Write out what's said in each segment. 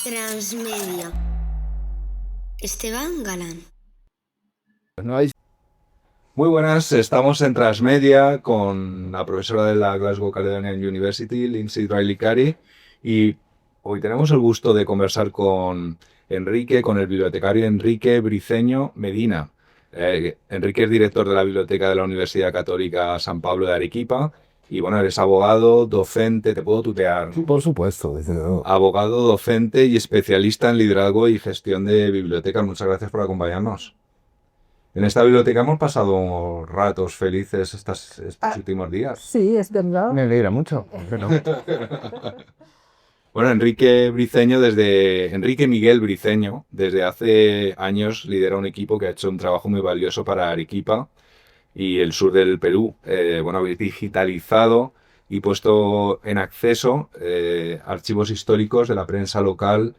Transmedia. Esteban Galán. Muy buenas, estamos en Transmedia con la profesora de la Glasgow Caledonian University, Lindsay Riley-Carey, y hoy tenemos el gusto de conversar con el bibliotecario Enrique Briceño Medina. Enrique es director de la Biblioteca de la Universidad Católica San Pablo de Arequipa, y bueno, eres abogado, docente, te puedo tutear. Sí, por supuesto, desde luego. Abogado, docente y especialista en liderazgo y gestión de bibliotecas. Muchas gracias por acompañarnos. En esta biblioteca hemos pasado ratos felices estos últimos días. Sí, es verdad. Me alegra mucho. Pero... Bueno, Enrique Miguel Briceño, desde hace años lidera un equipo que ha hecho un trabajo muy valioso para Arequipa y el sur del Perú. Habéis digitalizado y puesto en acceso archivos históricos de la prensa local.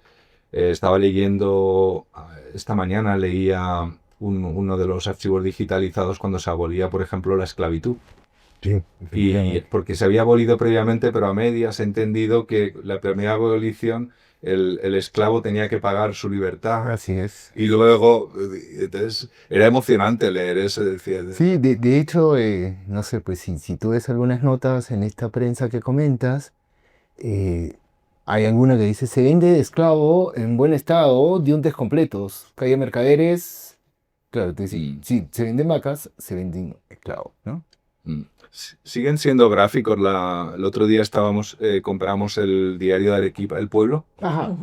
Estaba leyendo, esta mañana leía uno de los archivos digitalizados cuando se abolía, por ejemplo, la esclavitud. Sí, Y porque se había abolido previamente, pero a medias he entendido que la primera abolición el esclavo tenía que pagar su libertad. así es. Y luego, entonces, era emocionante leer eso. Decía, Sí, de hecho, no sé, pues si tú ves algunas notas en esta prensa que comentas, hay alguna que dice, se vende esclavo en buen estado, dientes completos, calle Mercaderes. Claro, te dice, sí, se venden vacas, se venden esclavos, ¿no? Siguen siendo gráficos. El otro día compramos el diario de Arequipa, El Pueblo, Ajá.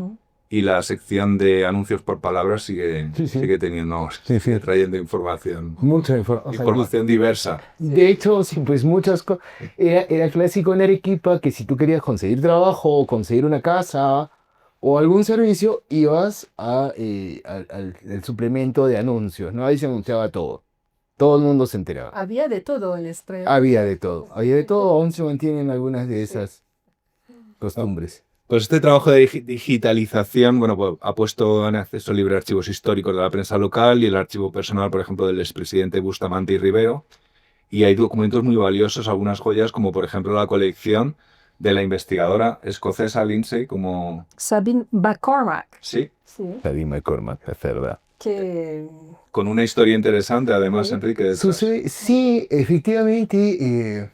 y la sección de anuncios por palabras sigue teniendo, sigue trayendo información. Mucha información. Información diversa. De hecho, sí, pues muchas cosas. Era clásico en Arequipa que si tú querías conseguir trabajo o conseguir una casa o algún servicio, ibas al suplemento de anuncios, ¿no? Ahí se anunciaba todo. Todo el mundo se enteraba. Había de todo en Estrella. Había de todo. Aún se mantienen algunas de esas costumbres. Pues este trabajo de digitalización, pues, ha puesto en acceso libre archivos históricos de la prensa local y el archivo personal, por ejemplo, del expresidente Bustamante y Rivero. Y hay documentos muy valiosos, algunas joyas, como por ejemplo la colección de la investigadora escocesa Lindsay, como... Sabine McCormack. Sí. Sabine McCormack, es verdad. Con una historia interesante, además, Enrique. Sí, efectivamente.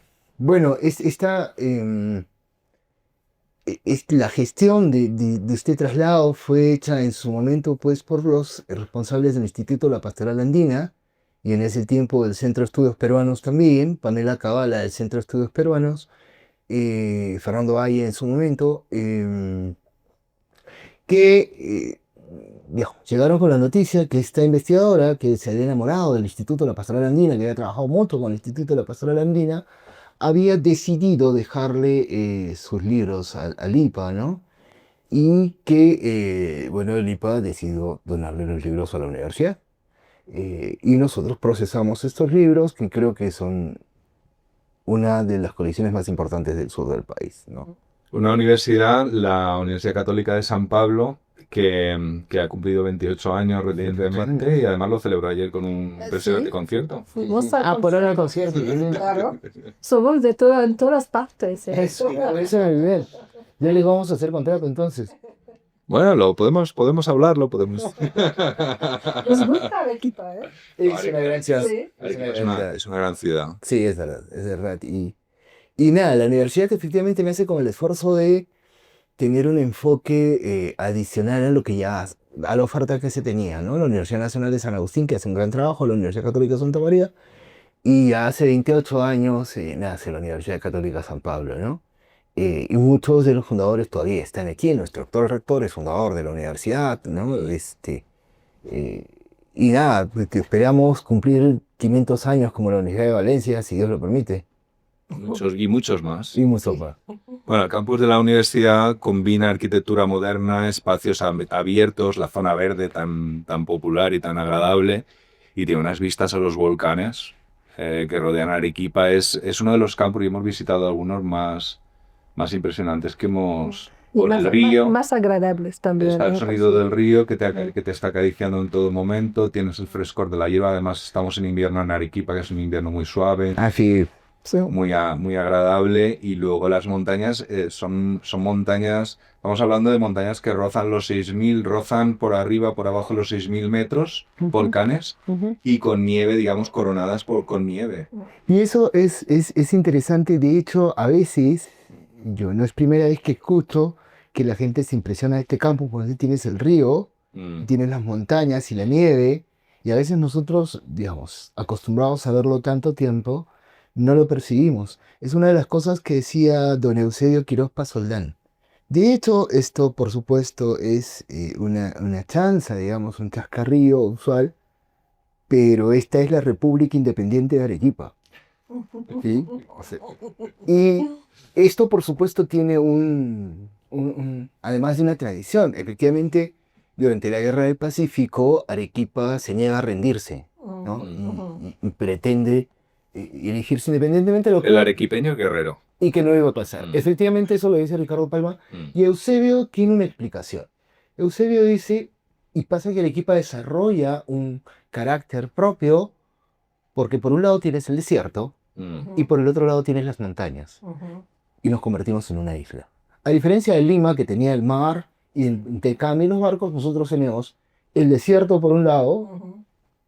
La gestión de este traslado fue hecha en su momento pues, por los responsables del Instituto de la Pastoral Andina y en ese tiempo del Centro de Estudios Peruanos también, Pamela Cabala del Centro de Estudios Peruanos, Fernando Valle en su momento, llegaron con la noticia que esta investigadora, que se había enamorado del Instituto de la Pastoral Andina, que había trabajado mucho con el Instituto de la Pastoral Andina, había decidido dejarle sus libros al IPA, ¿no? Y que, el IPA decidió donarle los libros a la universidad. Y nosotros procesamos estos libros, que creo que son una de las colecciones más importantes del sur del país, ¿no? Una universidad, la Universidad Católica de San Pablo, que ha cumplido 28 años recientemente y además lo celebró ayer con un impresionante concierto. Fuimos al concierto. Claro. Somos en todas partes. Eso es bien. Ya les vamos a hacer contrato entonces. Bueno, podemos hablarlo, podemos... Nos gusta Arequipa, ¿eh? Es una gran ciudad. Sí. Es una gran ciudad. Sí, es verdad. Y nada, la universidad efectivamente me hace como el esfuerzo de tener un enfoque adicional a la oferta que se tenía, ¿no? La Universidad Nacional de San Agustín, que hace un gran trabajo, la Universidad Católica de Santa María, y hace 28 años nace la Universidad Católica San Pablo, ¿no? Y muchos de los fundadores todavía están aquí. Nuestro doctor rector es fundador de la universidad, ¿no? Y nada, pues, esperamos cumplir 500 años como la Universidad de Valencia, si Dios lo permite. Muchos más. Y muchos más. Bueno, el campus de la universidad combina arquitectura moderna, espacios abiertos, la zona verde tan popular y tan agradable, y tiene unas vistas a los volcanes que rodean Arequipa. Es uno de los campus, y hemos visitado algunos más impresionantes que hemos... Por el río. Más agradables también. Está el sonido del río que te está acariciando en todo momento, tienes el frescor de la hierba, además estamos en invierno en Arequipa, que es un invierno muy suave. Ah, sí. Sí. muy agradable. Y luego las montañas son montañas, vamos hablando de montañas que rozan los 6.000, rozan por arriba, por abajo los 6.000 metros, volcanes, y con nieve, digamos, coronadas con nieve. Y eso es interesante. De hecho, a veces, yo no es primera vez que escucho que la gente se impresiona de este campo porque tienes el río, tienes las montañas y la nieve, y a veces nosotros, digamos, acostumbrados a verlo tanto tiempo, no lo percibimos. Es una de las cosas que decía don Eusebio Quirós Pasoldán. De hecho, esto, por supuesto, es una chanza, digamos, un chascarrillo usual, pero esta es la República Independiente de Arequipa. ¿Sí? O sea, y esto, por supuesto, tiene además de una tradición. Efectivamente, durante la Guerra del Pacífico, Arequipa se niega a rendirse, ¿no? Y pretende elegirse independientemente de lo El arequipeño guerrero. y que no iba a pasar. Efectivamente, eso lo dice Ricardo Palma. Y Eusebio tiene una explicación. Eusebio dice, y pasa que Arequipa desarrolla un carácter propio, porque por un lado tienes el desierto, y por el otro lado tienes las montañas. Y nos convertimos en una isla. A diferencia de Lima, que tenía el mar, y entre cambio los barcos, nosotros tenemos el desierto por un lado,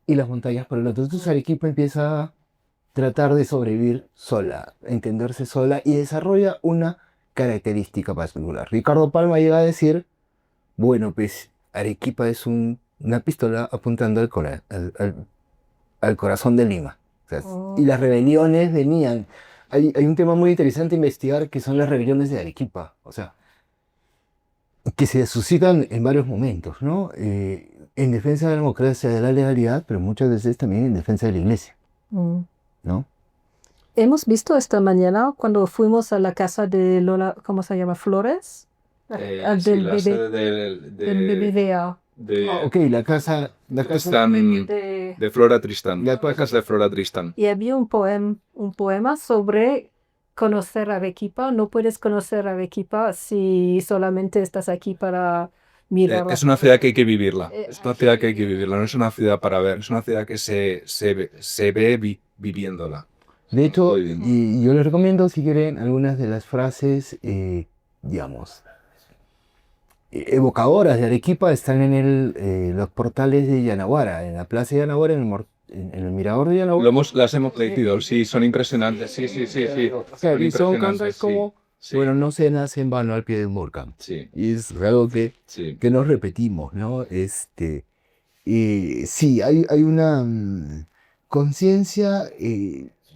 y las montañas por el otro. Entonces Arequipa empieza a tratar de sobrevivir sola, entenderse sola, y desarrolla una característica particular. Ricardo Palma llega a decir, bueno, pues Arequipa es una pistola apuntando al corazón de Lima. O sea, y las rebeliones venían. Hay un tema muy interesante a investigar que son las rebeliones de Arequipa. O sea, que se suscitan en varios momentos, ¿no? En defensa de la democracia, de la legalidad, pero muchas veces también en defensa de la iglesia, ¿no? Hemos visto esta mañana cuando fuimos a la casa de Lola, ¿cómo se llama? Flores. Sí, la sede Del BBVA. Ok, la casa de Flora Tristán. La casa de Flora Tristán. Y había un poema sobre conocer Arequipa. No puedes conocer Arequipa si solamente estás aquí para mirar. Es una ciudad que hay que vivirla. Es una ciudad que hay que vivirla. No es una ciudad para ver. Es una ciudad que se ve viviéndola. De hecho, y yo les recomiendo, si quieren, algunas de las frases, digamos, evocadoras de Arequipa están en los portales de Yanaguara, en la plaza de Yanaguara, en el mirador de Yanaguara. Las hemos leído, sí, son impresionantes. Sí. O sea, y son cantos como, bueno, no se nace en vano al pie del volcán. Sí. Y es algo que nos repetimos, ¿no? Sí, hay una conciencia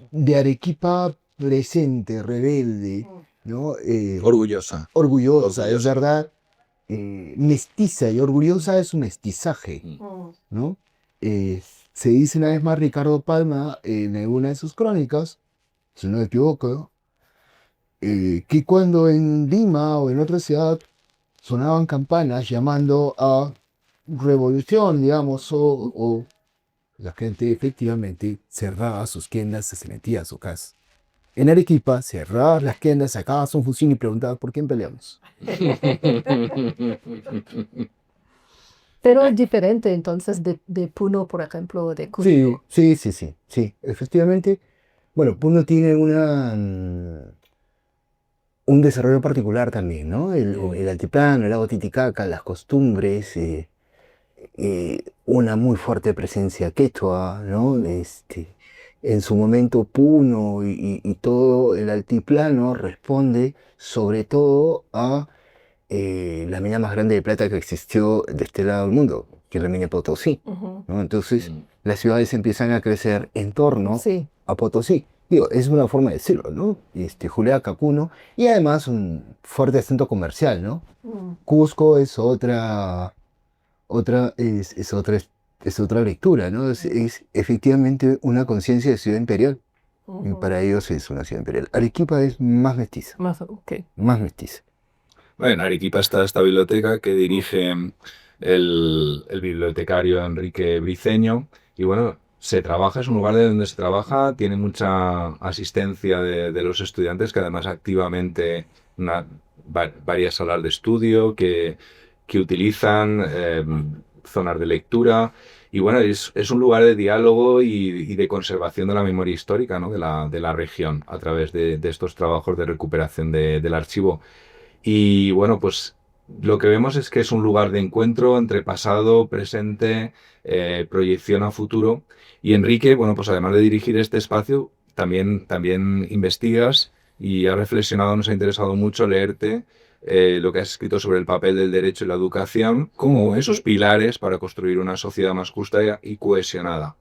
de Arequipa presente, rebelde, ¿no? Orgullosa. Orgullosa, es verdad. Mestiza y orgullosa de su mestizaje, ¿no? Se dice una vez más Ricardo Palma en alguna de sus crónicas, si no me equivoco, que cuando en Lima o en otra ciudad sonaban campanas llamando a revolución, digamos, o la gente efectivamente cerraba sus tiendas, se metía a su casa. En Arequipa, cerrabas las tiendas, sacabas un fusil y preguntabas ¿por quién peleamos? Pero es diferente entonces de Puno, por ejemplo, o de Cusco. Sí, efectivamente. Bueno, Puno tiene un desarrollo particular también, ¿no? El altiplano, el lago Titicaca, las costumbres, una muy fuerte presencia quechua, ¿no? En su momento Puno y todo el altiplano responde sobre todo a la mina más grande de plata que existió de este lado del mundo, que es la mina Potosí, ¿no? Entonces las ciudades empiezan a crecer en torno a Potosí. Digo, es una forma de decirlo, ¿no? Juliaca, Puno, y además un fuerte acento comercial, ¿no? Cusco es otra lectura, ¿no? Es efectivamente una conciencia de ciudad imperial. Y para ellos es una ciudad imperial. Arequipa es más mestiza. Más mestiza. Bueno, en Arequipa está esta biblioteca que dirige el bibliotecario Enrique Briceño. Y bueno, se trabaja, es un lugar de donde se trabaja, tiene mucha asistencia de los estudiantes, que además activamente varias salas de estudio que utilizan zonas de lectura. Y bueno, es un lugar de diálogo y de conservación de la memoria histórica, ¿no? de la región a través de estos trabajos de recuperación del archivo. Y bueno, pues lo que vemos es que es un lugar de encuentro entre pasado, presente, proyección a futuro. Y Enrique, bueno, pues además de dirigir este espacio, también investigas y ha reflexionado, nos ha interesado mucho leerte lo que has escrito sobre el papel del derecho y la educación como esos pilares para construir una sociedad más justa y cohesionada.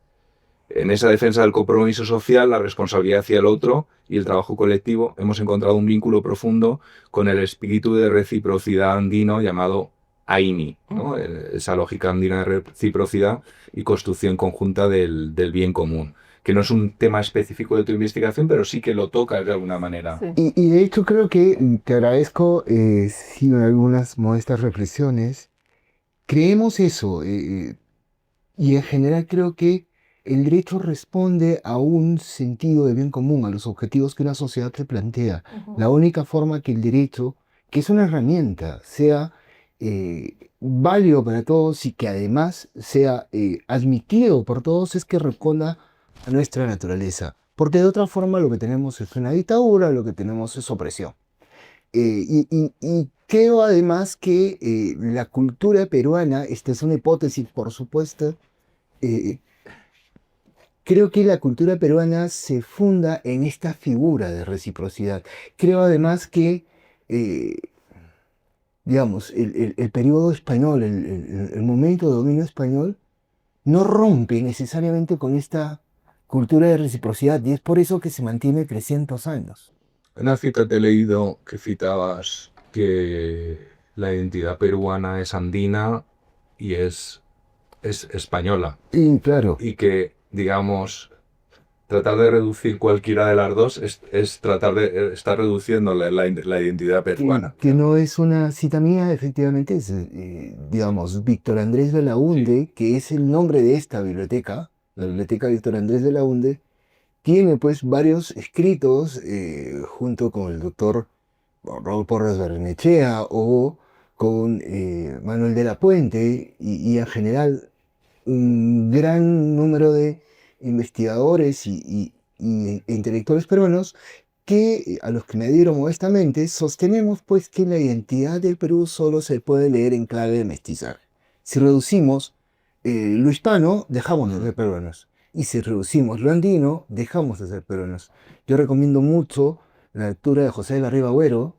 En esa defensa del compromiso social, la responsabilidad hacia el otro y el trabajo colectivo, hemos encontrado un vínculo profundo con el espíritu de reciprocidad andino llamado AINI, ¿no? Esa lógica andina de reciprocidad y construcción conjunta del bien común, que no es un tema específico de tu investigación, pero sí que lo tocas de alguna manera. Sí. Y de hecho creo que te agradezco sí, algunas modestas reflexiones. Creemos eso, y en general creo que el derecho responde a un sentido de bien común, a los objetivos que una sociedad se plantea. La única forma que el derecho, que es una herramienta, sea válido para todos y que además sea admitido por todos es que responda a nuestra naturaleza. Porque de otra forma lo que tenemos es una dictadura, lo que tenemos es opresión. Y creo además que la cultura peruana, esta es una hipótesis por supuesto, eh, creo que la cultura peruana se funda en esta figura de reciprocidad. Creo además que, eh, digamos, el periodo español, el momento de dominio español, no rompe necesariamente con esta cultura de reciprocidad y es por eso que se mantiene 300 años. En una cita te he leído que citabas que la identidad peruana es andina y es española. Y claro, Y que, digamos, tratar de reducir cualquiera de las dos es tratar de estar reduciendo la identidad peruana. que no es una cita mía, efectivamente, es, digamos, Víctor Andrés Belaúnde, que es el nombre de esta biblioteca, la biblioteca Víctor Andrés Belaúnde, tiene pues varios escritos junto con el doctor Raúl Porras Barrenechea o con Manuel de la Puente y en general un gran número de investigadores e intelectuales peruanos que a los que me adhiero modestamente sostenemos pues que la identidad del Perú solo se puede leer en clave de mestizaje. Si reducimos lo hispano, dejamos de ser peruanos. Y si reducimos lo andino, dejamos de ser peruanos. Yo recomiendo mucho la lectura de José de la Riva Agüero,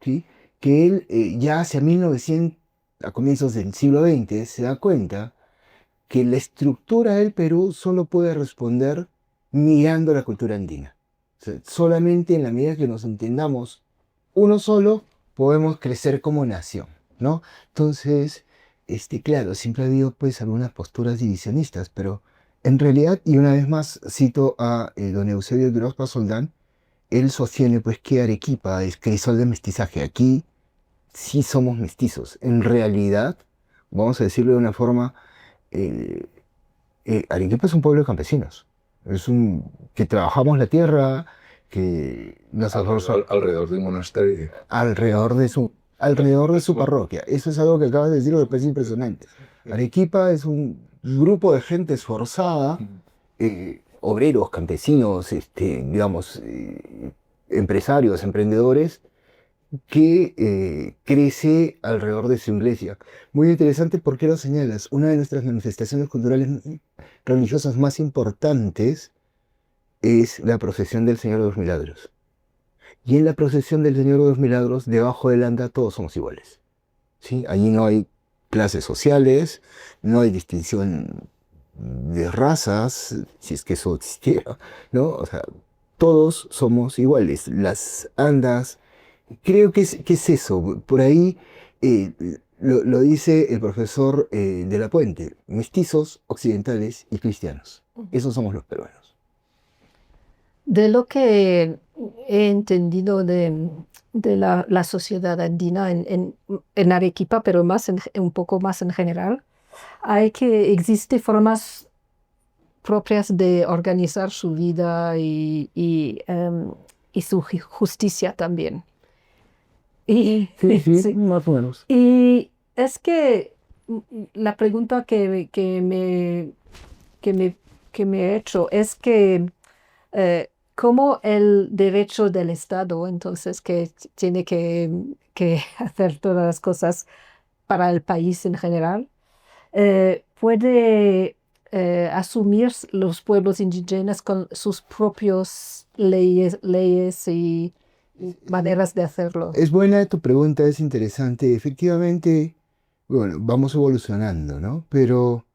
¿sí? Que él ya hacia 1900, a comienzos del siglo XX, se da cuenta que la estructura del Perú solo puede responder mirando la cultura andina. O sea, solamente en la medida que nos entendamos uno solo, podemos crecer como nación, ¿no? Entonces, claro, siempre ha habido pues algunas posturas divisionistas, pero en realidad, y una vez más cito a don Eusebio Grospa Soldán, él sostiene pues que Arequipa es crisol de mestizaje. Aquí sí somos mestizos. En realidad, vamos a decirlo de una forma, Arequipa es un pueblo de campesinos. Que trabajamos la tierra, que nos Alrededor de un monasterio. alrededor de su parroquia. Eso es algo que acabas de decir, que me parece impresionante. Arequipa es un grupo de gente esforzada, obreros, campesinos, digamos, empresarios, emprendedores, que crece alrededor de su iglesia. Muy interesante porque lo señalas, una de nuestras manifestaciones culturales religiosas más importantes es la procesión del Señor de los Milagros. Y en la procesión del Señor de los Milagros, debajo del anda, todos somos iguales. ¿Sí? Allí no hay clases sociales, no hay distinción de razas, si es que eso existiera, ¿no? O sea, todos somos iguales. Las andas, creo que es eso. Por ahí lo dice el profesor de la Puente, mestizos, occidentales y cristianos. Esos somos los peruanos. De lo que he entendido de la sociedad andina en Arequipa, pero un poco más en general, existe formas propias de organizar su vida y su justicia también. Sí, Sí. más o menos. Y es que la pregunta que me he hecho es que como el derecho del Estado, entonces, que tiene que hacer todas las cosas para el país en general, puede asumir los pueblos indígenas con sus propias leyes y maneras de hacerlo. Es buena tu pregunta, es interesante. Efectivamente, bueno, vamos evolucionando, ¿no? Pero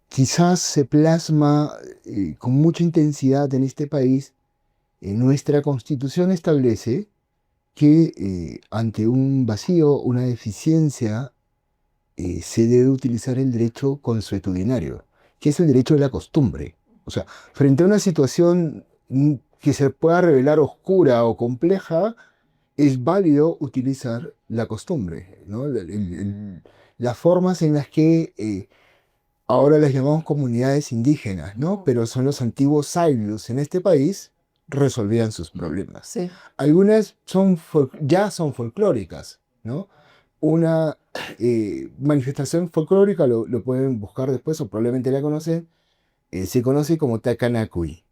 quizás se plasma con mucha intensidad en este país. Nuestra Constitución establece que ante un vacío, una deficiencia, se debe utilizar el derecho consuetudinario, que es el derecho de la costumbre. O sea, frente a una situación que se pueda revelar oscura o compleja, es válido utilizar la costumbre, ¿no? Las formas en las que ahora las llamamos comunidades indígenas, ¿no? Pero son los antiguos sabios en este país, resolvían sus problemas. Sí. Algunas ya son folclóricas, ¿no? Una manifestación folclórica, lo pueden buscar después o probablemente la conocen, se conoce como Takanakui,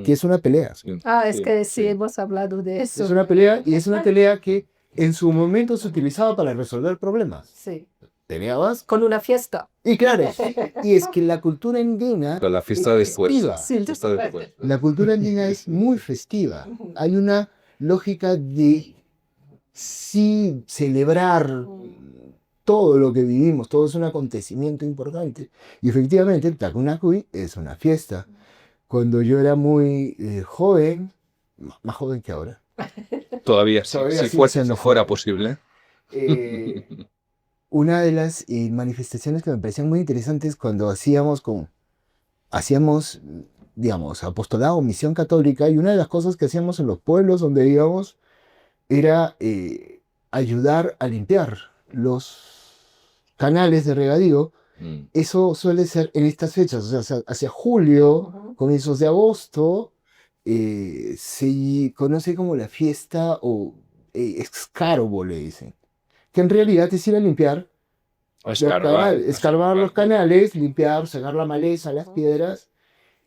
que es una pelea. Sí, Es que sí, hemos hablado de eso. Es una pelea y es una pelea que en su momento se utilizaba para resolver problemas. Sí. ¿Tenías? Con una fiesta. Y claro, y es que la cultura indígena Con la fiesta es después. festiva. Sí, Fiesta después. La cultura indígena es muy festiva. Hay una lógica de sí celebrar todo lo que vivimos, todo es un acontecimiento importante. Y efectivamente, el Takunakui es una fiesta. Cuando yo era muy joven, más joven que ahora, Todavía sí, Todavía si sigue fuera, siendo si fuera joven. posible. Una de las manifestaciones que me parecían muy interesantes cuando hacíamos, digamos, apostolado, misión católica, y una de las cosas que hacíamos en los pueblos donde íbamos era ayudar a limpiar los canales de regadío. Eso suele ser en estas fechas, o sea, hacia julio, comienzos de agosto, se conoce como la fiesta o escarbo, le dicen, que en realidad es ir a limpiar escarbar los canales, limpiar, sacar la maleza, las piedras,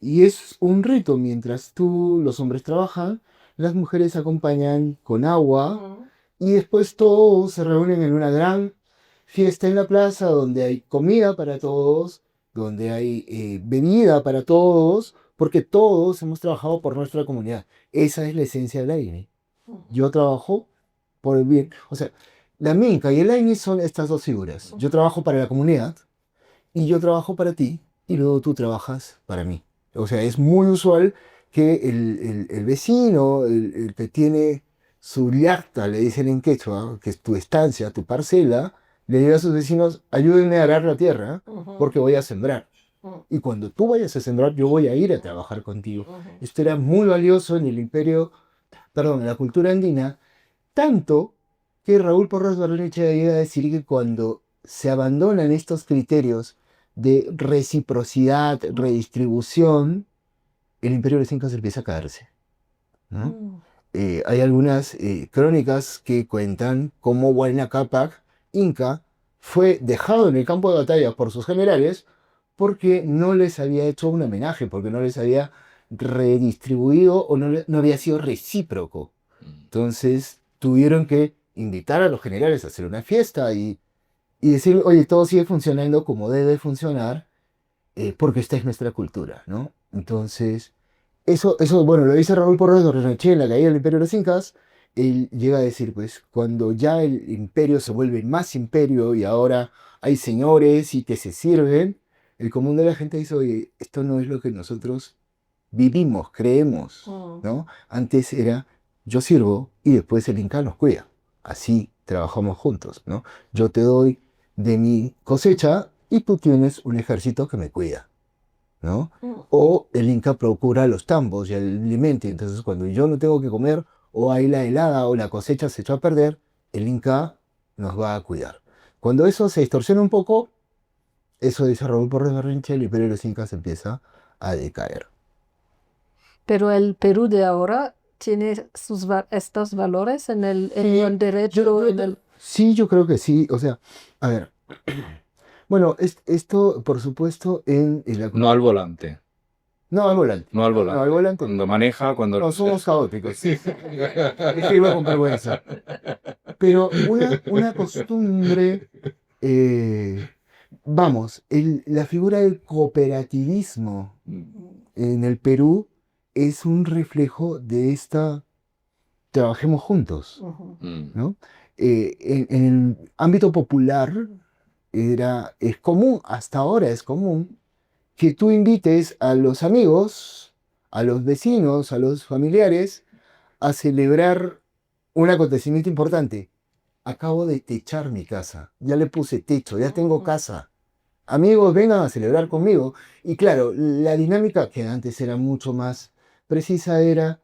y es un rito. Mientras los hombres trabajan, las mujeres acompañan con agua, y después todos se reúnen en una gran fiesta en la plaza donde hay comida para todos, donde hay bebida para todos, porque todos hemos trabajado por nuestra comunidad. Esa es la esencia del AINE. Yo trabajo por el bien. O sea, la Minca y el AINE son estas dos figuras. Yo trabajo para la comunidad y yo trabajo para ti y luego tú trabajas para mí. O sea, es muy usual que el vecino, el que tiene su yarta, le dicen en quechua, que es tu estancia, tu parcela, le diga a sus vecinos, ayúdenme a arar la tierra porque voy a sembrar. Y cuando tú vayas a sembrar, yo voy a ir a trabajar contigo. Esto era muy valioso en el en la cultura andina, tanto que Raúl Porras Barrenechea llega a decir que cuando se abandonan estos criterios de reciprocidad, redistribución, el imperio de los incas empieza a caerse, ¿no? Hay algunas crónicas que cuentan cómo Huayna Cápac, inca, fue dejado en el campo de batalla por sus generales porque no les había hecho un homenaje, porque no les había redistribuido o no había sido recíproco. Entonces tuvieron que invitar a los generales a hacer una fiesta y decir, oye, todo sigue funcionando como debe funcionar, porque esta es nuestra cultura, ¿no? Entonces, eso bueno, lo dice Raúl Porras de Barrenechea en La caída del imperio de los incas. Él llega a decir, pues, cuando ya el imperio se vuelve más imperio y ahora hay señores y que se sirven, el común de la gente dice, oye, esto no es lo que nosotros vivimos, creemos, ¿no? Antes era, yo sirvo y después el inca nos cuida. Así trabajamos juntos, ¿no? Yo te doy de mi cosecha y tú tienes un ejército que me cuida, ¿no? O el inca procura los tambos y el alimento. Entonces, cuando yo no tengo que comer, o hay la helada o la cosecha se echó a perder, el inca nos va a cuidar. Cuando eso se distorsiona un poco, eso dice Raúl Porras Barrenechea, el imperio de los incas empieza a decaer. Pero el Perú de ahora tiene estos valores en el derecho. Sí, yo creo que sí. O sea, a ver, Bueno, esto, por supuesto, en la... No al volante. No, al volante. No al No, volante. al volante. Cuando maneja, cuando... No, somos caóticos. Escribe con vergüenza. Pero una costumbre, vamos, la figura del cooperativismo en el Perú es un reflejo de esta trabajemos juntos, Mm. ¿no? En el ámbito popular es común, hasta ahora es común, que tú invites a los amigos, a los vecinos, a los familiares a celebrar un acontecimiento importante. Acabo de techar mi casa, ya le puse techo, ya tengo casa. Amigos, vengan a celebrar conmigo. Y claro, la dinámica que antes era mucho más precisa era,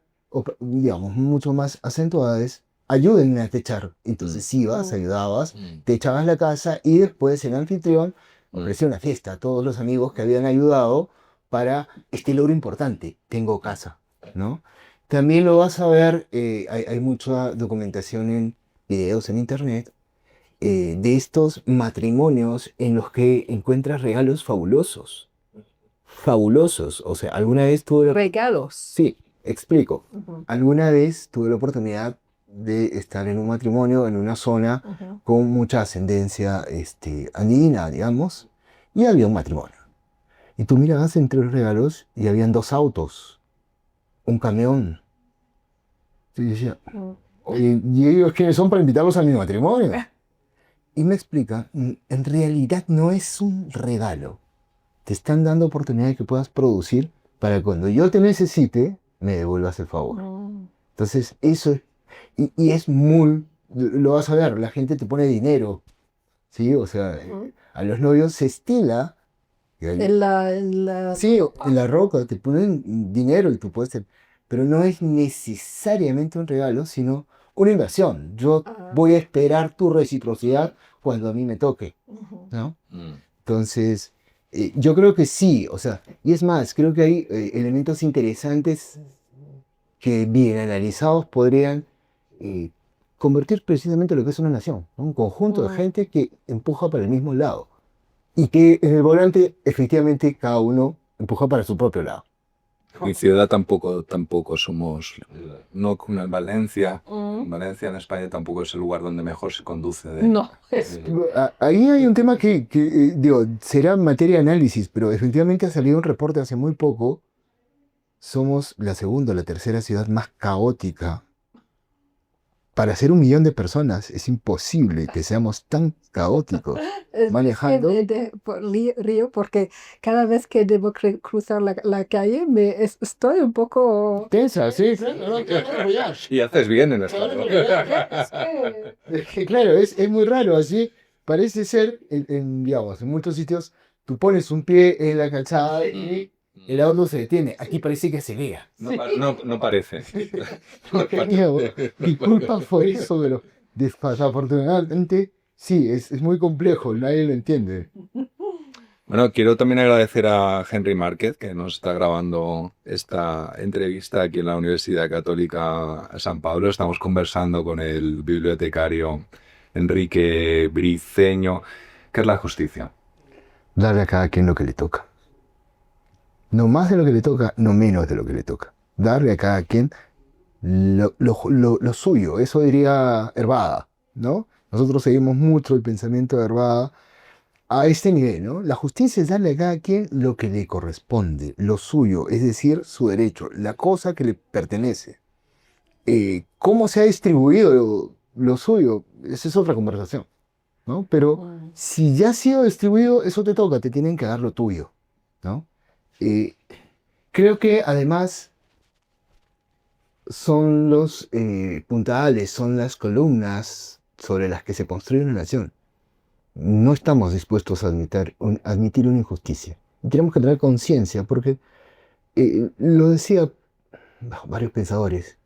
digamos, mucho más acentuada es, ayúdenme a techar. Entonces ibas, ayudabas, techabas la casa y después el anfitrión ofrecía una fiesta a todos los amigos que habían ayudado para este logro importante, tengo casa, ¿no? También lo vas a ver, hay mucha documentación en videos en internet de estos matrimonios en los que encuentras regalos fabulosos. Fabulosos. O sea, alguna vez tuve... Regalos. Sí, explico. Alguna vez tuve la oportunidad de estar en un matrimonio en una zona con mucha ascendencia andina, digamos, y había un matrimonio. Y tú mirabas entre los regalos y habían 2 autos, un camión. Y yo decía, oye, ¿y ellos quiénes son para invitarlos a mi matrimonio? Y me explica, en realidad no es un regalo. Te están dando oportunidad de que puedas producir para cuando yo te necesite, me devuelvas el favor. Entonces, eso es, y es muy, lo vas a ver, la gente te pone dinero, ¿sí? O sea, a los novios se estila. Sí, en la roca te ponen dinero y tú puedes ser, pero no es necesariamente un regalo, sino una inversión. Yo voy a esperar tu reciprocidad cuando a mí me toque, ¿no? Entonces, yo creo que sí, o sea, y es más, creo que hay elementos interesantes que bien analizados podrían convertir precisamente lo que es una nación, ¿no? Un conjunto de gente que empuja para el mismo lado y que en el volante efectivamente cada uno empuja para su propio lado. Mi ciudad tampoco somos, no como en Valencia. Valencia en España tampoco es el lugar donde mejor se conduce. No. Ahí hay un tema que digo, será materia de análisis, pero efectivamente ha salido un reporte hace muy poco. Somos la segunda o la tercera ciudad más caótica. Para ser 1 millón de personas es imposible que seamos tan caóticos manejando. Por Río, porque cada vez que debo cruzar la calle estoy un poco... Tensa, sí. Y haces bien en esto. Es que, claro, es muy raro, así parece ser, digamos, en muchos sitios tú pones un pie en la calzada y el auto se detiene. Aquí parece que se vea. No parece. Disculpa por eso, pero desafortunadamente sí, es muy complejo, nadie lo entiende. Bueno, quiero también agradecer a Henry Márquez, que nos está grabando esta entrevista aquí en la Universidad Católica San Pablo. Estamos conversando con el bibliotecario Enrique Briceño. ¿Qué es la justicia? Darle a cada quien lo que le toca. No más de lo que le toca, no menos de lo que le toca. Darle a cada quien lo suyo. Eso diría Hervada, ¿no? Nosotros seguimos mucho el pensamiento de Hervada a este nivel, ¿no? La justicia es darle a cada quien lo que le corresponde, lo suyo, es decir, su derecho, la cosa que le pertenece. ¿Cómo se ha distribuido lo suyo? Esa es otra conversación, ¿no? Pero si ya ha sido distribuido, eso te toca, te tienen que dar lo tuyo, ¿no? Creo que además son los puntales, son las columnas sobre las que se construye una nación. No estamos dispuestos a admitir una injusticia. Y tenemos que tener conciencia, porque lo decía varios pensadores,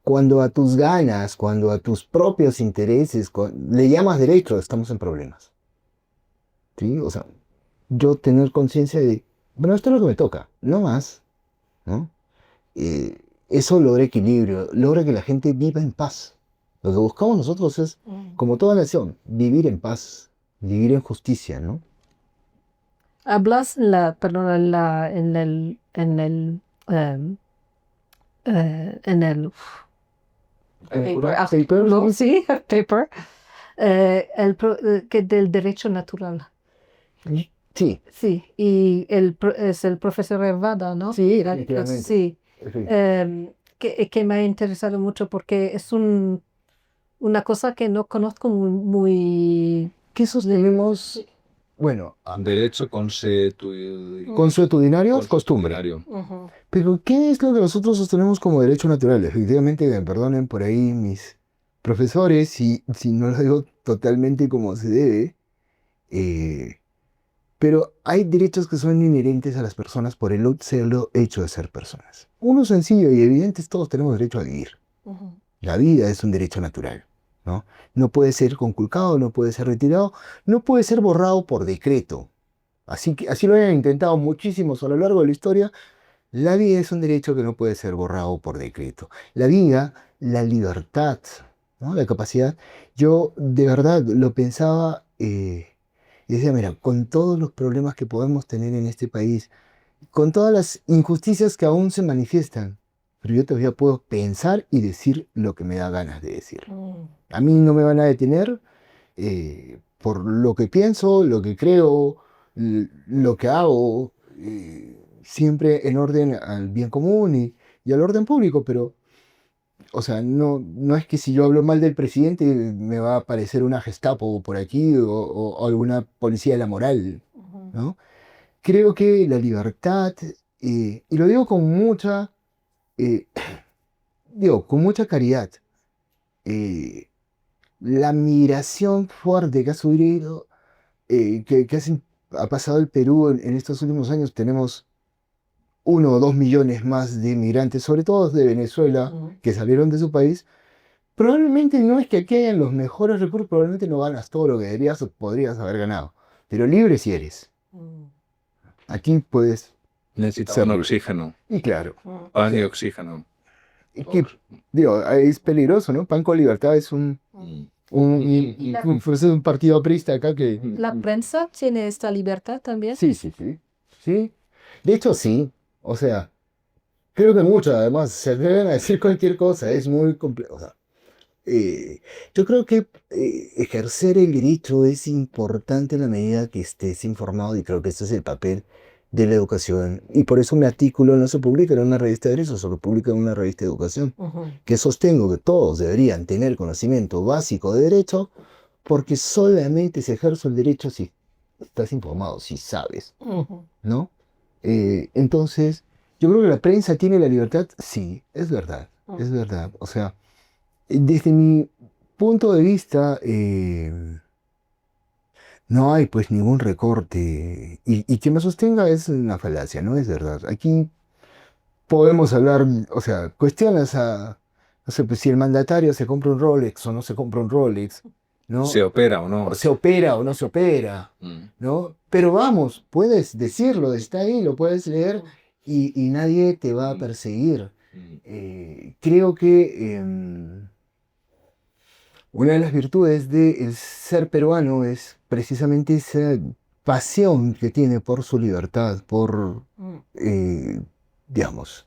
cuando a tus ganas, cuando a tus propios intereses le llamas derecho, estamos en problemas. ¿Sí? O sea, yo tener conciencia de, bueno, esto es lo que me toca, no más, ¿no? Eso logra equilibrio, logra que la gente viva en paz. Lo que buscamos nosotros es, como toda nación, vivir en paz, vivir en justicia, ¿no? Hablas perdón, en el Paper, no, sí, paper, que del derecho natural. sí, Sí, y es el profesor Evada, ¿no? sí, Era- efectivamente. sí, Sí. que me ha interesado mucho porque es una cosa que no conozco ¿Qué sostenemos? Bueno, Derecho consuetudinario, costumbre. consuetudinario. Ujú. Pero ¿qué es lo que nosotros sostenemos como derecho natural? Efectivamente, me perdonen por ahí mis profesores si no lo digo totalmente como se debe, eh, pero hay derechos que son inherentes a las personas por el solo hecho de ser personas. Uno sencillo y evidente es todos tenemos derecho a vivir. Ujú. La vida es un derecho natural, ¿no? No puede ser conculcado, no puede ser retirado, no puede ser borrado por decreto. Así lo han intentado muchísimos a lo largo de la historia. La vida es un derecho que no puede ser borrado por decreto. La vida, la libertad, ¿no? La capacidad. Yo de verdad lo pensaba y decía, mira, con todos los problemas que podemos tener en este país, con todas las injusticias que aún se manifiestan, pero yo todavía puedo pensar y decir lo que me da ganas de decir. A mí no me van a detener por lo que pienso, lo que creo, lo que hago, siempre en orden al bien común y al orden público, pero, o sea, no es que si yo hablo mal del presidente me va a aparecer una Gestapo por aquí o alguna policía de la moral, Ujú. ¿no? Creo que la libertad, y lo digo con mucha, eh, con mucha caridad, eh, la migración fuerte que ha sufrido ha pasado el Perú en estos últimos años. Tenemos 1 o 2 millones más de migrantes, sobre todo de Venezuela, Ujú. que salieron de su país. Probablemente no es que aquí hayan los mejores recursos, probablemente no ganas todo lo que deberías o podrías haber ganado, pero libre si eres. Aquí puedes Necesitan oxígeno. y claro, Pan y oxígeno. y que, digo, es peligroso, ¿no? Pan con Libertad es un partido aprista acá que... ¿La prensa tiene esta libertad también? Sí, sí, sí. Sí. De hecho, sí. O sea, creo que muchos, además, se atreven a decir cualquier cosa. Es muy complejo. O sea, yo creo que ejercer el derecho es importante en la medida que estés informado y creo que ese es el papel de la educación. Y por eso mi artículo no se publica en una revista de derecho, se publica en una revista de educación, Ujú. que sostengo que todos deberían tener conocimiento básico de derecho porque solamente se ejerce el derecho si estás informado, si sabes, Ujú. ¿no? Entonces, yo creo que la prensa tiene la libertad, sí, es verdad, es verdad. O sea, desde mi punto de vista, no hay pues ningún recorte y que me sostenga es una falacia, no es verdad. Aquí podemos hablar, o sea, cuestionas no sé, pues si el mandatario se compra un Rolex o no se compra un Rolex, ¿no? ¿Se opera o no? O se opera o no se opera, ¿no? Pero vamos, puedes decirlo, está ahí, lo puedes leer y nadie te va a perseguir. Creo que una de las virtudes del ser peruano es precisamente esa pasión que tiene por su libertad, por, digamos,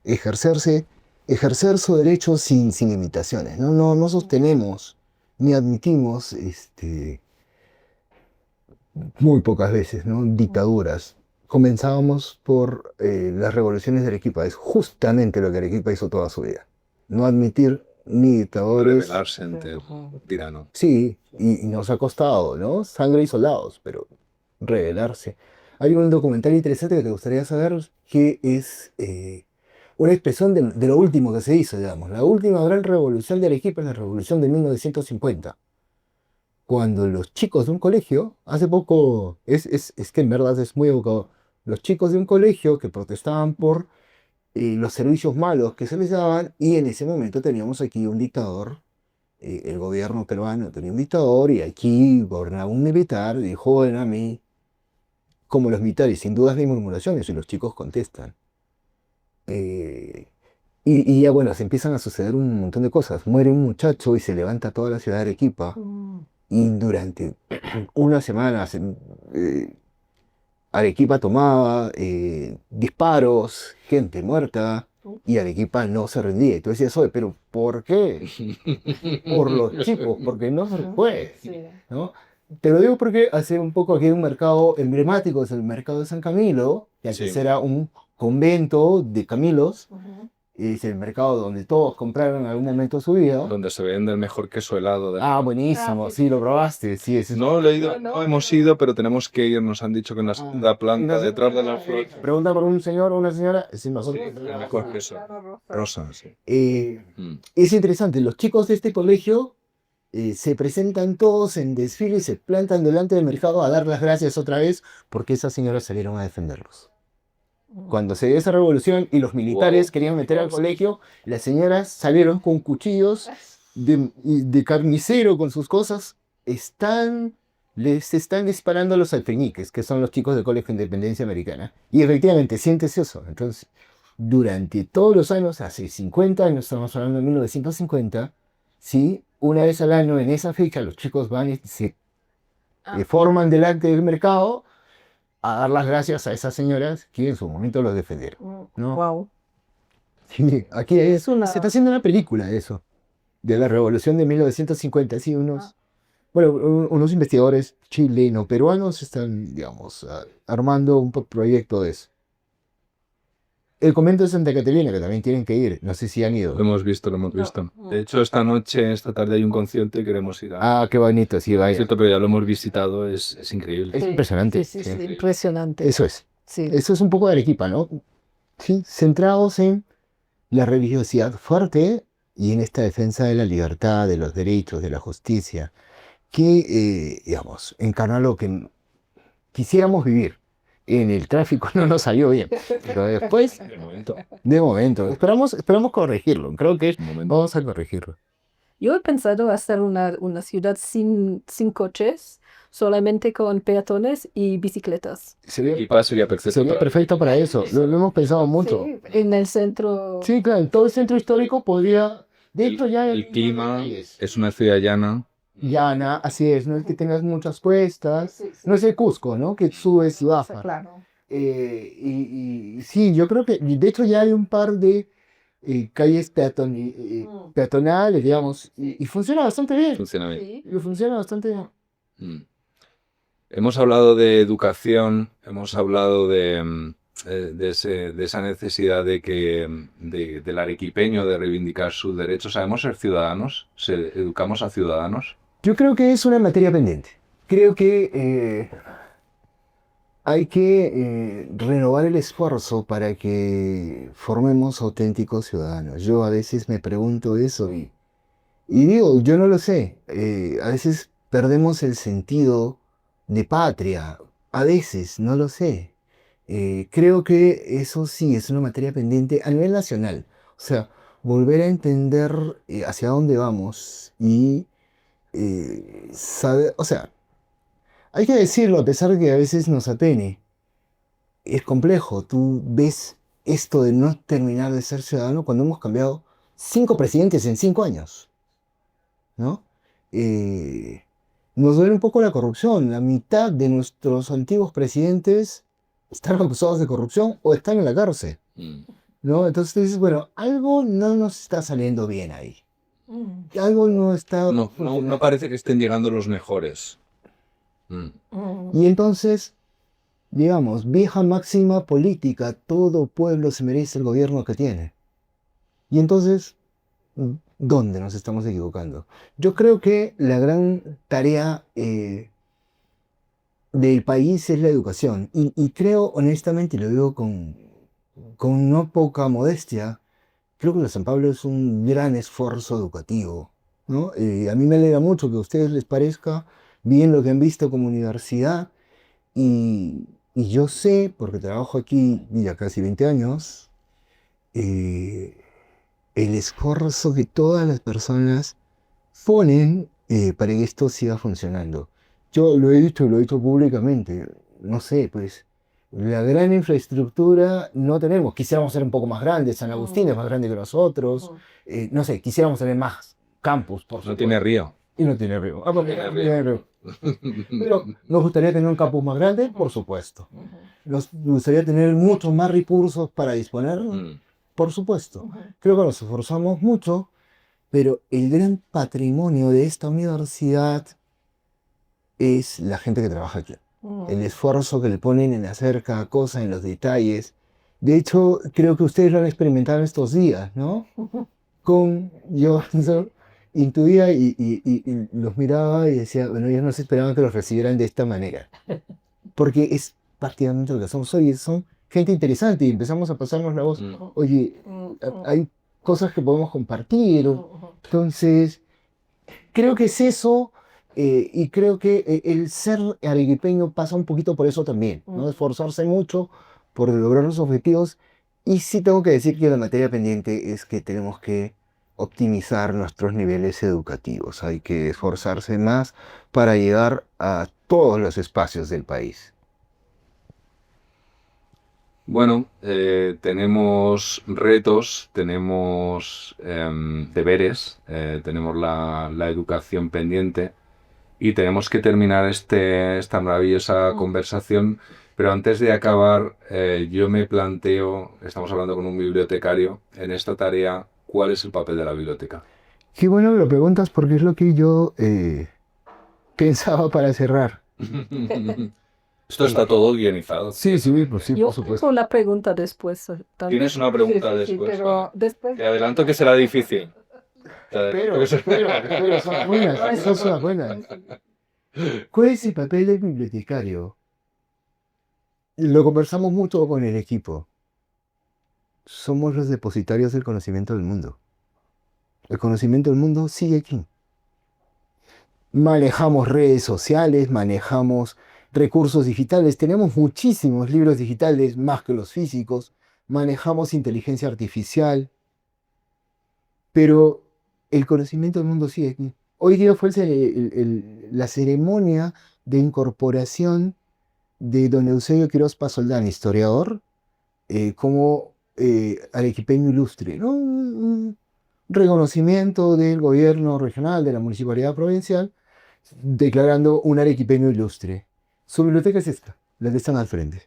ejercer su derecho sin limitaciones. No sostenemos ni admitimos muy pocas veces, ¿no? Dictaduras. Comenzábamos por las revoluciones de Arequipa. Es justamente lo que Arequipa hizo toda su vida. No admitir ni dictadores. Rebelarse ante un tirano. Sí, y nos ha costado, ¿no? Sangre y soldados, pero rebelarse. Hay un documental interesante que te gustaría saber que es una expresión de lo último que se hizo, digamos. La última gran revolución de Arequipa es la revolución de 1950 cuando los chicos de un colegio, hace poco, es que en verdad es muy evocador, los chicos de un colegio que protestaban por los servicios malos que se les daban y en ese momento teníamos aquí un dictador, el gobierno peruano tenía un dictador y aquí gobernaba un militar y dijo, bueno, a mí, como los militares, sin dudas hay murmuraciones y los chicos contestan. Eh, y ya bueno, se empiezan a suceder un montón de cosas. Muere un muchacho y se levanta toda la ciudad de Arequipa. Y durante unas semanas Arequipa tomaba disparos, gente muerta, y Arequipa no se rendía. Y tú decías, oye, pero ¿por qué? Por los chicos, porque no se puede, ¿no? Te lo digo porque hace un poco aquí hay un mercado emblemático, es el mercado de San Camilo, que antes Sí. era un convento de Camilos, y es el mercado donde todos compraron en algún momento de su vida. Donde se vende el mejor queso helado. Ah, buenísimo, sí, lo probaste, sí, ese es No lo he ido, no hemos ido, pero tenemos que ir. Nos han dicho que en la segunda planta, detrás de las flores, Pregunta por un señor o una señora, es el mejor. el mejor queso. Rosa, sí. Mm. Es interesante, los chicos de este colegio se presentan todos en desfile y se plantan delante del mercado a dar las gracias otra vez porque esas señoras salieron a defenderlos. Cuando se dio esa revolución y los militares querían meter al colegio, las señoras salieron con cuchillos de carnicero con sus cosas, les están disparando a los alfeñiques, que son los chicos del Colegio de Independencia Americana. Y efectivamente, sientes eso. Entonces, durante todos los años, hace 50 años, estamos hablando de 1950, ¿sí? Una vez al año, en esa fecha, los chicos van y se forman delante del mercado a dar las gracias a esas señoras que en su momento los defendieron, ¿no? Wow. Sí, aquí se está haciendo una película de eso, de la revolución de 1950. Sí, unos investigadores chileno-peruanos están, digamos, armando un proyecto de eso. El convento de Santa Caterina, que también tienen que ir, no sé si han ido. Lo hemos visto, lo hemos visto. De hecho, esta tarde hay un concierto y queremos ir a... Ah, qué bonito, sí, vaya. Cierto, pero ya lo hemos visitado, es increíble. Es impresionante. Sí, impresionante. Eso es. Sí. Eso es un poco de Arequipa, ¿no? Sí, centrados en la religiosidad fuerte y en esta defensa de la libertad, de los derechos, de la justicia, que, digamos, encarna lo que quisiéramos vivir. En el tráfico no nos salió bien, pero después, de momento, esperamos corregirlo. Creo que vamos a corregirlo. Yo he pensado hacer una ciudad sin coches, solamente con peatones y bicicletas. Sería perfecto. Sería perfecto para eso. Lo hemos pensado mucho. Sí, en el centro. Sí, claro, en todo el centro histórico podría... De hecho, ya El clima es una ciudad llana. Llana, así es, no es que tengas muchas cuestas, no es el Cusco, ¿no? Que subes y bajas. Claro. Y sí, yo creo que, de hecho ya hay un par de calles peatonales, digamos, y funciona bastante bien. Funciona bien. Sí. Y funciona bastante bien. Mm. Hemos hablado de educación, hemos hablado de esa necesidad del arequipeño de reivindicar sus derechos. ¿Sabemos ser ciudadanos? ¿Educamos a ciudadanos? Yo creo que es una materia pendiente. Creo que hay que renovar el esfuerzo para que formemos auténticos ciudadanos. Yo a veces me pregunto eso y digo, yo no lo sé. A veces perdemos el sentido de patria. A veces, no lo sé. Creo que eso sí es una materia pendiente a nivel nacional. O sea, volver a entender hacia dónde vamos y saber, o sea, hay que decirlo a pesar de que a veces nos apene. Es complejo. Tú ves esto de no terminar de ser ciudadano cuando hemos cambiado 5 presidentes en 5 años, ¿no? Nos duele un poco la corrupción. La mitad de nuestros antiguos presidentes están acusados de corrupción o están en la cárcel, ¿no? Entonces tú dices, bueno, algo no nos está saliendo bien ahí. Algo no está... No parece que estén llegando los mejores. Y entonces, digamos, vieja máxima política, todo pueblo se merece el gobierno que tiene. Y entonces, ¿dónde nos estamos equivocando? Yo creo que la gran tarea del país es la educación. Y creo, honestamente, y lo digo con no poca modestia, creo que la San Pablo es un gran esfuerzo educativo, ¿no? A mí me alegra mucho que a ustedes les parezca bien lo que han visto como universidad. Y yo sé, porque trabajo aquí ya casi 20 años, el esfuerzo que todas las personas ponen para que esto siga funcionando. Yo lo he dicho públicamente, no sé, pues la gran infraestructura no tenemos. Quisiéramos ser un poco más grandes, San Agustín es más grande que nosotros, no sé, quisiéramos tener más campus, por No supuesto. tiene río. Y no tiene río. Porque Tiene no tiene río. Pero nos gustaría tener un campus más grande, por supuesto. Nos gustaría tener muchos más recursos para disponer, Mm, por supuesto. Creo que nos esforzamos mucho, pero el gran patrimonio de esta universidad es la gente que trabaja aquí. El esfuerzo que le ponen en hacer cada cosa, en los detalles. De hecho, creo que ustedes lo han experimentado estos días, ¿no? Yo intuía y los miraba y decía, bueno, ellos no se esperaban que los recibieran de esta manera. Porque es prácticamente lo que somos hoy, son gente interesante y empezamos a pasarnos la voz. mm. Oye, hay cosas que podemos compartir. Entonces, creo que es eso. Y creo que el ser arequipeño pasa un poquito por eso también, ¿no? Esforzarse mucho por lograr los objetivos. Y sí tengo que decir que la materia pendiente es que tenemos que optimizar nuestros niveles educativos. Hay que esforzarse más para llegar a todos los espacios del país. Bueno, tenemos retos, tenemos deberes, tenemos la educación pendiente y tenemos que terminar esta maravillosa conversación. Pero antes de acabar, yo me planteo, estamos hablando con un bibliotecario, en esta tarea, ¿cuál es el papel de la biblioteca? Qué bueno que lo preguntas porque es lo que yo pensaba para cerrar. Esto está todo guionizado. Sí, pues sí, Yo por supuesto. tengo la pregunta después. También. Tienes una pregunta Sí, después. pero después. Te adelanto que será difícil. Pero, son buenas, son buenas. ¿Cuál es el papel del bibliotecario? Lo conversamos mucho con el equipo. Somos los depositarios del conocimiento del mundo. El conocimiento del mundo sigue aquí. Manejamos redes sociales, manejamos recursos digitales, tenemos muchísimos libros digitales, más que los físicos, manejamos inteligencia artificial, pero el conocimiento del mundo sigue aquí. Hoy día fue la ceremonia de incorporación de don Eusebio Quirós Pasoldán, historiador, como arequipeño ilustre, ¿no? Un reconocimiento del gobierno regional, de la municipalidad provincial, declarando un arequipeño ilustre. Su biblioteca es esta, la que están al frente.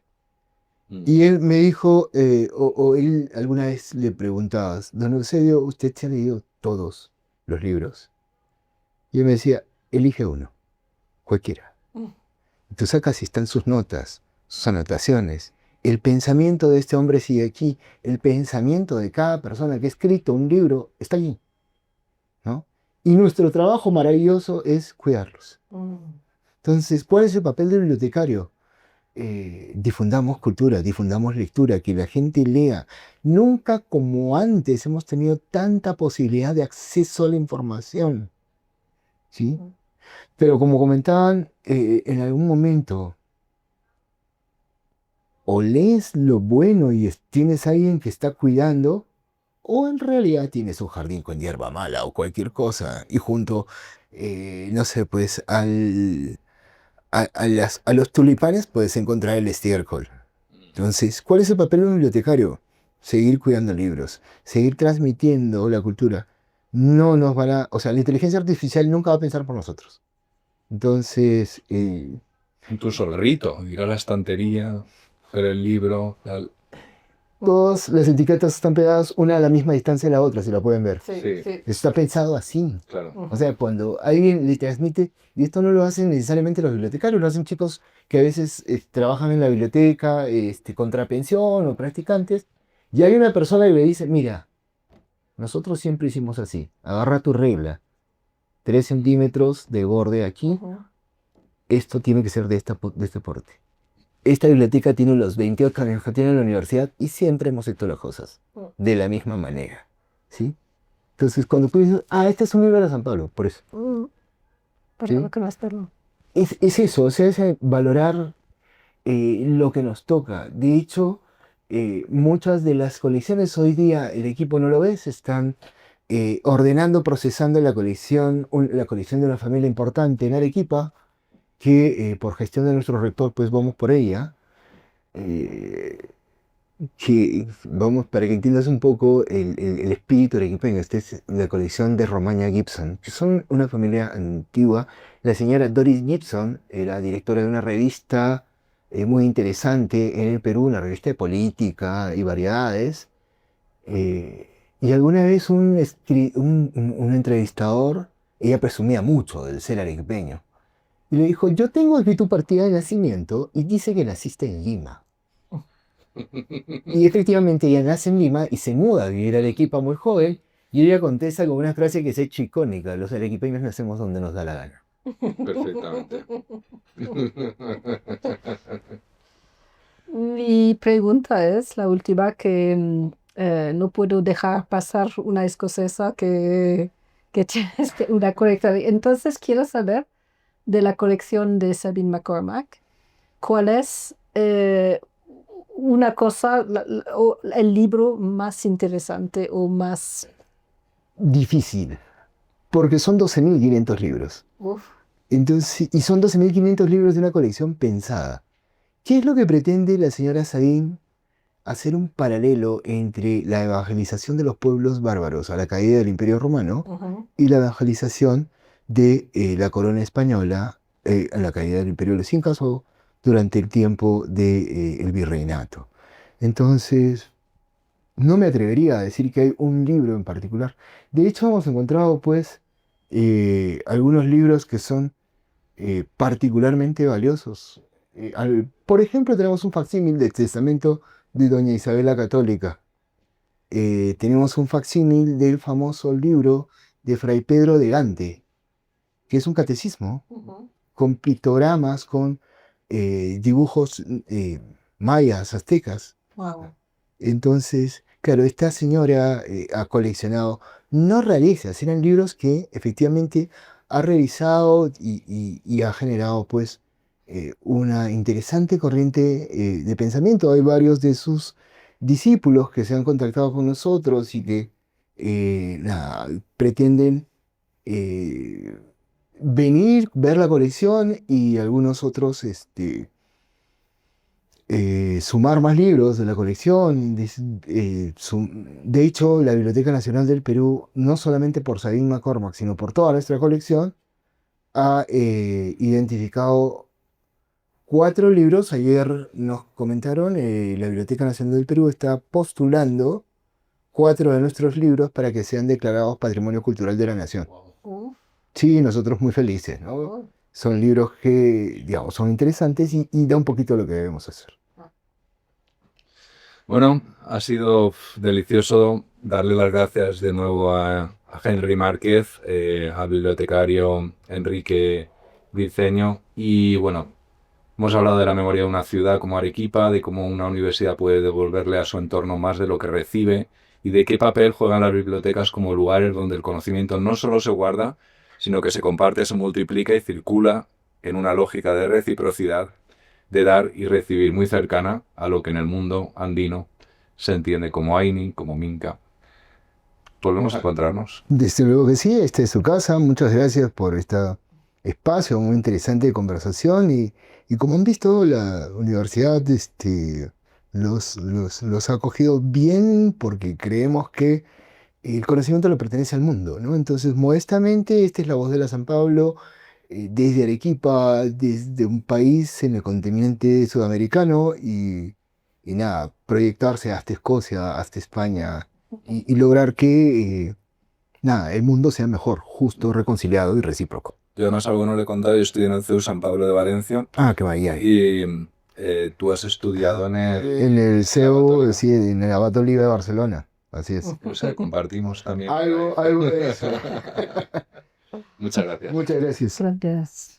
Y él me dijo, o él alguna vez le preguntabas, don Eusebio, ¿usted se ha leído todos los libros? Y él me decía, elige uno, cualquiera. Y tú sacas y están sus notas, sus anotaciones. El pensamiento de este hombre sigue aquí. El pensamiento de cada persona que ha escrito un libro está allí, ¿no? Y nuestro trabajo maravilloso es cuidarlos. Entonces, ¿cuál es el papel del bibliotecario? Difundamos cultura, difundamos lectura, que la gente lea. Nunca como antes hemos tenido tanta posibilidad de acceso a la información, ¿sí? Pero como comentaban, en algún momento, o lees lo bueno y tienes a alguien que está cuidando, o en realidad tienes un jardín con hierba mala o cualquier cosa, y junto, no sé, pues a los tulipanes puedes encontrar el estiércol. Entonces, ¿cuál es el papel de un bibliotecario? Seguir cuidando libros, seguir transmitiendo la cultura. No nos van a, o sea, la inteligencia artificial nunca va a pensar por nosotros. Entonces, Incluso el rito, ir a la estantería, coger el libro. todas las etiquetas están pegadas una a la misma distancia de la otra, si la pueden ver. Sí. Está pensado así. Claro. O sea, cuando alguien le transmite, y esto no lo hacen necesariamente los bibliotecarios, lo hacen chicos que a veces trabajan en la biblioteca, contrapensión o practicantes, y hay una persona que le dice, mira, nosotros siempre hicimos así, agarra tu regla, 3 centímetros de borde aquí, esto tiene que ser de este porte. Esta biblioteca tiene los 28 años que tiene la universidad y siempre hemos hecho las cosas de la misma manera, ¿sí? Entonces, cuando tú dices, este es un libro de San Pablo, por eso. Pero que no es verlo. Es eso, o sea, es valorar lo que nos toca. De hecho, muchas de las colecciones hoy día, el equipo no lo ve, se están ordenando, procesando la colección de una familia importante en Arequipa, que por gestión de nuestro rector, pues vamos por ella. que, vamos, para que entiendas un poco el espíritu arequipeño, esta es la colección de Romaña Gibson, que son una familia antigua. La señora Doris Gibson era directora de una revista muy interesante en el Perú, una revista de política y variedades. Y alguna vez un entrevistador, ella presumía mucho del ser arequipeño, y le dijo, yo tengo aquí tu partida de nacimiento y dice que naciste en Lima. Y efectivamente ella nace en Lima y se muda a vivir a Arequipa muy joven, y ella contesta con una frase que es hecho icónica: los arequipeños nacemos donde nos da la gana. Perfectamente. Mi pregunta es la última, que no puedo dejar pasar una escocesa que tiene una colección. Entonces quiero saber de la colección de Sabine McCormack, ¿cuál es una cosa, o el libro más interesante o más... Difícil, porque son 12.500 libros. Uf, Entonces, y son 12.500 libros de una colección pensada. ¿Qué es lo que pretende la señora Sabine? Hacer un paralelo entre la evangelización de los pueblos bárbaros a la caída del Imperio Romano ujú. y la evangelización de la corona española a la caída del Imperio de los Incas o durante el tiempo del virreinato. Entonces, no me atrevería a decir que hay un libro en particular. De hecho, hemos encontrado pues algunos libros que son particularmente valiosos. Por ejemplo, tenemos un facsímil del testamento de Doña Isabel la Católica. Tenemos un facsímil del famoso libro de Fray Pedro de Gante, que es un catecismo Ujú. con pictogramas, con dibujos mayas, aztecas. Wow. Entonces, claro, esta señora ha coleccionado no rarezas, eran libros que efectivamente ha revisado y ha generado pues una interesante corriente de pensamiento. Hay varios de sus discípulos que se han contactado con nosotros y que nada, pretenden eh, venir, ver la colección y algunos otros sumar más libros de la colección. De hecho, la Biblioteca Nacional del Perú, no solamente por Sabine McCormack, sino por toda nuestra colección, ha identificado 4 libros. Ayer nos comentaron, la Biblioteca Nacional del Perú está postulando 4 de nuestros libros para que sean declarados Patrimonio Cultural de la Nación. Uf, Sí, nosotros muy felices, ¿no? uf. Son libros que, digamos, son interesantes y da un poquito lo que debemos hacer. Bueno, ha sido delicioso darle las gracias de nuevo a Henry Márquez, al bibliotecario Enrique Briceño. Y bueno, hemos hablado de la memoria de una ciudad como Arequipa, de cómo una universidad puede devolverle a su entorno más de lo que recibe y de qué papel juegan las bibliotecas como lugares donde el conocimiento no solo se guarda, sino que se comparte, se multiplica y circula en una lógica de reciprocidad, de dar y recibir muy cercana a lo que en el mundo andino se entiende como Aini, como Minca. Volvemos a encontrarnos. Desde luego que sí, esta es su casa. Muchas gracias por este espacio muy interesante de conversación y como han visto, la universidad los ha acogido bien porque creemos que el conocimiento le pertenece al mundo, ¿no? Entonces, modestamente, esta es la voz de la San Pablo, desde Arequipa, desde un país en el continente sudamericano y nada, proyectarse hasta Escocia, hasta España y lograr que nada, el mundo sea mejor, justo, reconciliado y recíproco. Yo además algo no le he contado, yo estudié en el CEU San Pablo de Valencia Ah, qué bahía. y tú has estudiado en En el Abato CEU, Oliva. sí, en el Abato Oliva de Barcelona. Así es. O sea, compartimos también. Algo de eso. Muchas gracias. Muchas gracias. Gracias.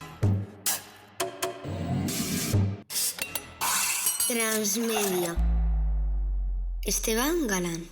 Transmedia. Esteban Galán.